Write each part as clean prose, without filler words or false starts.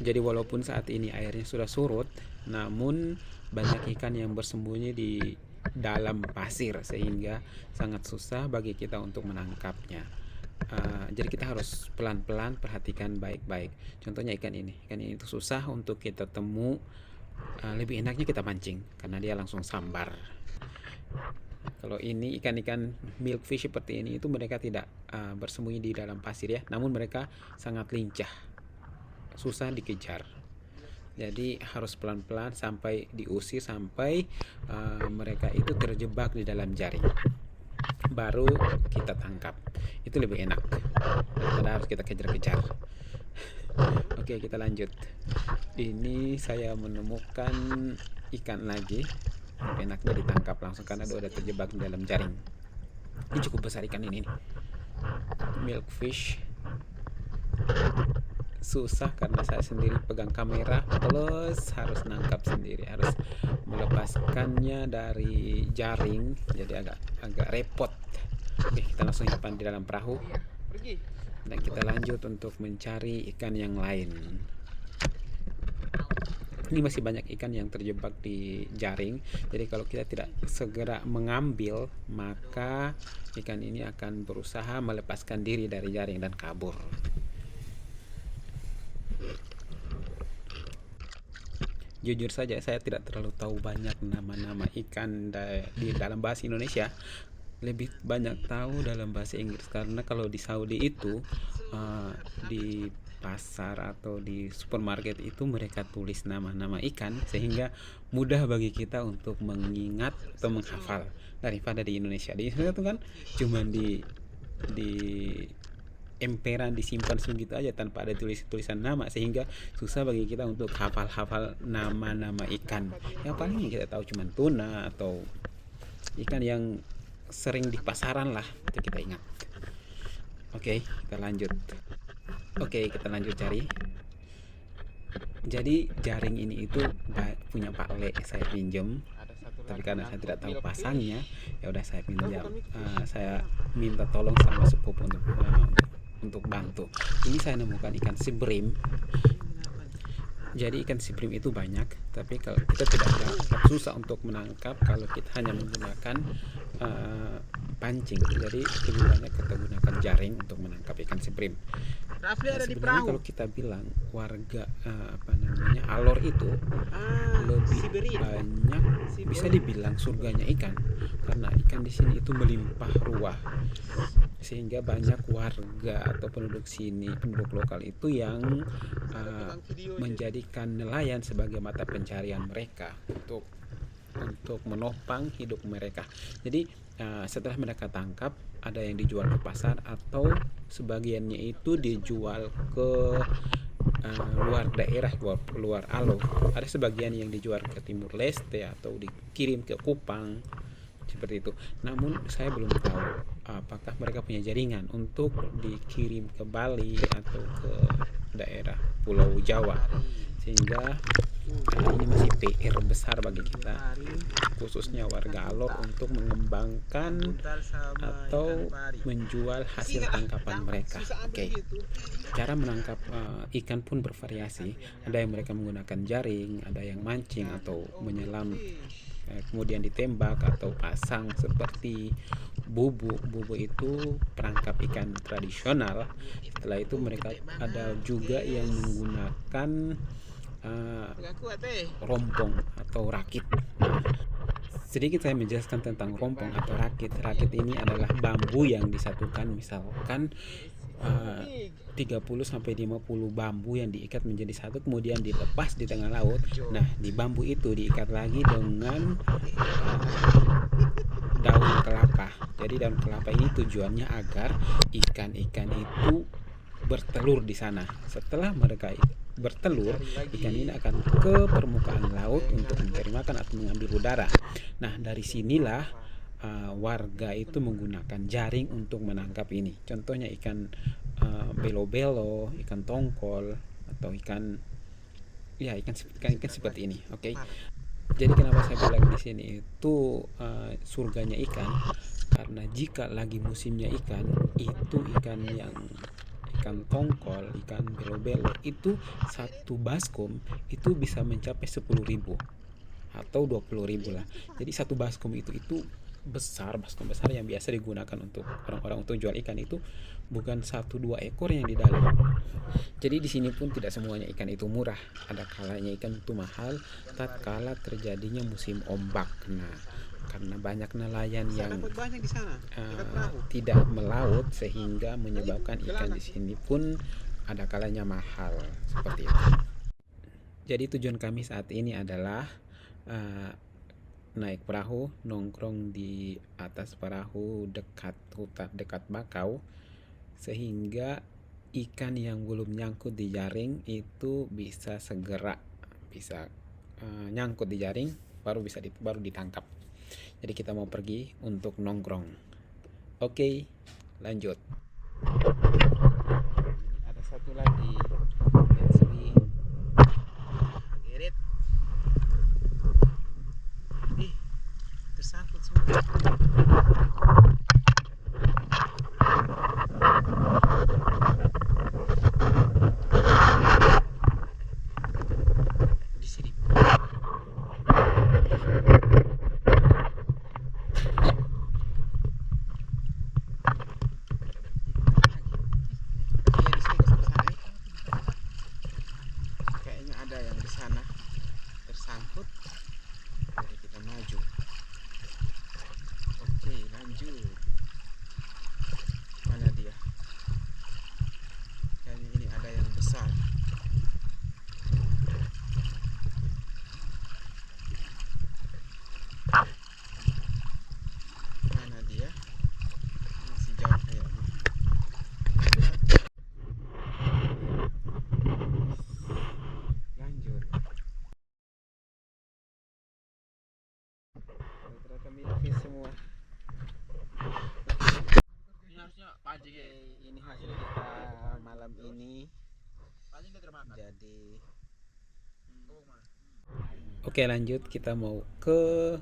Jadi walaupun saat ini airnya sudah surut, namun banyak ikan yang bersembunyi di dalam pasir sehingga sangat susah bagi kita untuk menangkapnya. Jadi kita harus pelan-pelan perhatikan baik-baik. Contohnya ikan ini itu susah untuk kita temu. Lebih enaknya kita pancing karena dia langsung sambar. Kalau ini ikan-ikan milkfish seperti ini itu mereka tidak bersembunyi di dalam pasir ya, namun mereka sangat lincah, susah dikejar. Jadi harus pelan-pelan sampai diusir, sampai mereka itu terjebak di dalam jaring, baru kita tangkap. Itu lebih enak daripada harus kita kejar-kejar. Oke, kita lanjut. Ini saya menemukan ikan lagi. Enaknya ditangkap langsung karena dia udah terjebak di dalam jaring. Ini cukup besar ikan ini nih. Milkfish. Susah karena saya sendiri pegang kamera, plus harus nangkap sendiri, harus melepaskannya dari jaring, jadi agak repot. Oke, kita langsung simpan di dalam perahu dan kita lanjut untuk mencari ikan yang lain. Ini masih banyak ikan yang terjebak di jaring, jadi kalau kita tidak segera mengambil, maka ikan ini akan berusaha melepaskan diri dari jaring dan kabur. Jujur saja saya tidak terlalu tahu banyak nama-nama ikan di dalam bahasa Indonesia. Lebih banyak tahu dalam bahasa Inggris karena kalau di Saudi itu di pasar atau di supermarket itu mereka tulis nama-nama ikan sehingga mudah bagi kita untuk mengingat atau menghafal daripada di Indonesia. Di Indonesia itu kan cuma di emperan disimpan segitu aja tanpa ada tulisan nama, sehingga susah bagi kita untuk hafal nama-nama ikan. Yang paling kita tahu cuma tuna atau ikan yang sering di pasaran lah, itu kita ingat. Oke, kita lanjut cari. Jadi jaring ini itu punya Pak Le, saya pinjam, tapi karena saya tidak tahu pasangnya, ya udah saya pinjam. Saya minta tolong sama sepupu untuk bantu. Ini saya nemukan ikan sibrim. Jadi ikan sibrim itu banyak, tapi kalau kita tidak dapat, susah untuk menangkap kalau kita hanya menggunakan pancing. Jadi lebih banyak kita gunakan jaring untuk menangkap ikan sibrim. Sebenarnya kalau kita bilang warga Alor itu lebih banyak, bisa dibilang surganya ikan, karena ikan di sini itu melimpah ruah, sehingga banyak warga atau penduduk lokal itu yang menjadikan nelayan sebagai mata pencarian mereka untuk menopang hidup mereka. Jadi setelah mereka tangkap, ada yang dijual ke pasar atau sebagiannya itu dijual ke luar daerah, luar Alor. Ada sebagian yang dijual ke Timur Leste atau dikirim ke Kupang, seperti itu. Namun saya belum tahu apakah mereka punya jaringan untuk dikirim ke Bali atau ke daerah Pulau Jawa, sehingga ini masih PR besar bagi kita, khususnya warga Alor, untuk mengembangkan atau menjual hasil tangkapan mereka. Oke. Cara menangkap ikan pun bervariasi. Ada yang mereka menggunakan jaring, ada yang mancing atau menyelam kemudian ditembak atau pasang seperti bubu. Bubu itu perangkap ikan tradisional. Setelah itu mereka ada juga yang menggunakan rompong atau rakit. Sedikit saya menjelaskan tentang rompong atau rakit. Rakit ini adalah bambu yang disatukan, misalkan 30-50 bambu yang diikat menjadi satu, kemudian dilepas di tengah laut. Nah, di bambu itu diikat lagi dengan daun kelapa. Jadi daun kelapa ini tujuannya agar ikan-ikan itu bertelur di sana. Setelah mereka bertelur, ikan ini akan ke permukaan laut untuk mencari makan atau mengambil udara. Nah, dari sinilah warga itu menggunakan jaring untuk menangkap ini. Contohnya ikan belo-belo, ikan tongkol, atau ikan seperti ini. Oke. Jadi kenapa saya bilang di sini itu surganya ikan, karena jika lagi musimnya ikan, itu ikan yang ikan tongkol, ikan belo-belo itu satu baskom itu bisa mencapai 10.000 atau 20.000 lah. Jadi satu baskom itu besar, baskom besar yang biasa digunakan untuk orang-orang untuk jual ikan itu bukan satu dua ekor yang di dalam. Jadi di sini pun tidak semuanya ikan itu murah. Ada kalanya ikan itu mahal tatkala terjadinya musim ombak. Nah, karena banyak nelayan yang tidak melaut sehingga menyebabkan ikan di sini pun ada kalanya mahal seperti itu. Jadi tujuan kami saat ini adalah naik perahu, nongkrong di atas perahu dekat hutan, dekat bakau, sehingga ikan yang belum nyangkut di jaring itu bisa segera nyangkut di jaring, baru ditangkap. Jadi kita mau pergi untuk nongkrong. Oke, lanjut. Ada satu lagi. Let's see. Get it. Tersangkut semua. Di sini. Kayaknya ada yang di sana tersangkut. Jadi kita maju. Oke, lanjut. Mana dia? Kayaknya ini ada yang besar. Mana dia? Masih jauh kayaknya. Lanjut. Ternyata milkfish semua. Ini hasil kita malam ini. Jadi oke, lanjut, kita mau ke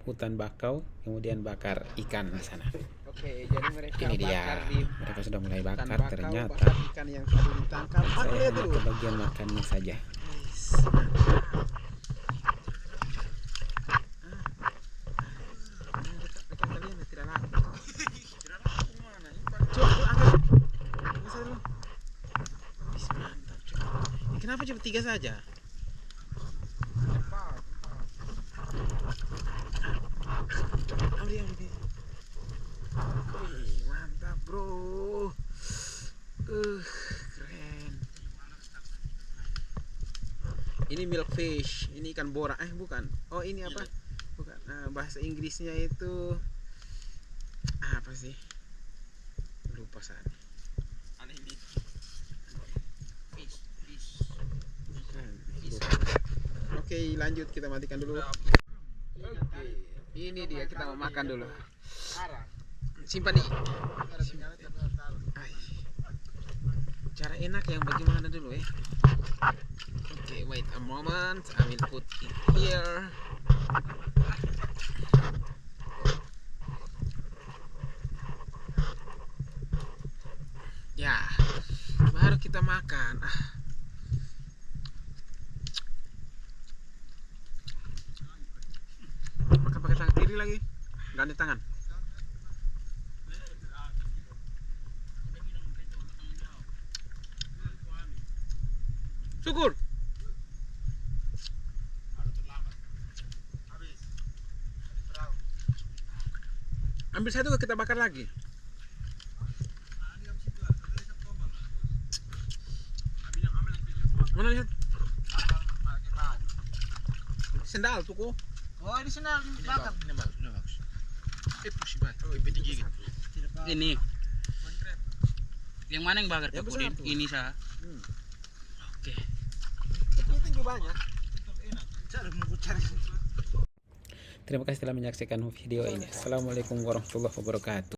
hutan bakau, kemudian bakar ikan di sana. Oke, jadi ini dia. Mereka sudah mulai bakar, ternyata ikan yang tadi ditangkap. Saya hanya ke bagian makannya saja. Kenapa cuma 3 saja? Mantap bro. Keren. Ini milkfish, ini ikan bora. Bukan. Oh, ini apa? Bukan. Bahasa Inggrisnya itu apa sih? Lupa saya. Oke, lanjut, kita matikan dulu. Oke, ini dia, kita mau makan dulu. Simpan nih. Cara enak yang bagaimana dulu ya? Oke, wait a moment. I will put it here. Ya, baru kita makan. Makan pakai tangan kiri lagi, ganti tangan. Syukur. Ambil satu, kita bakar lagi. Mana lihat? Sendal tuh kok. Oh, ini sendal bakar. Ini bagus. Pusing banget. Oh, gitu. Ini. Yang mana yang bakar? Yang Pak Udin? besar tuh. Ini sah. Oke. Itu juga banyak. Terima kasih telah menyaksikan video ini. Assalamualaikum warahmatullahi wabarakatuh.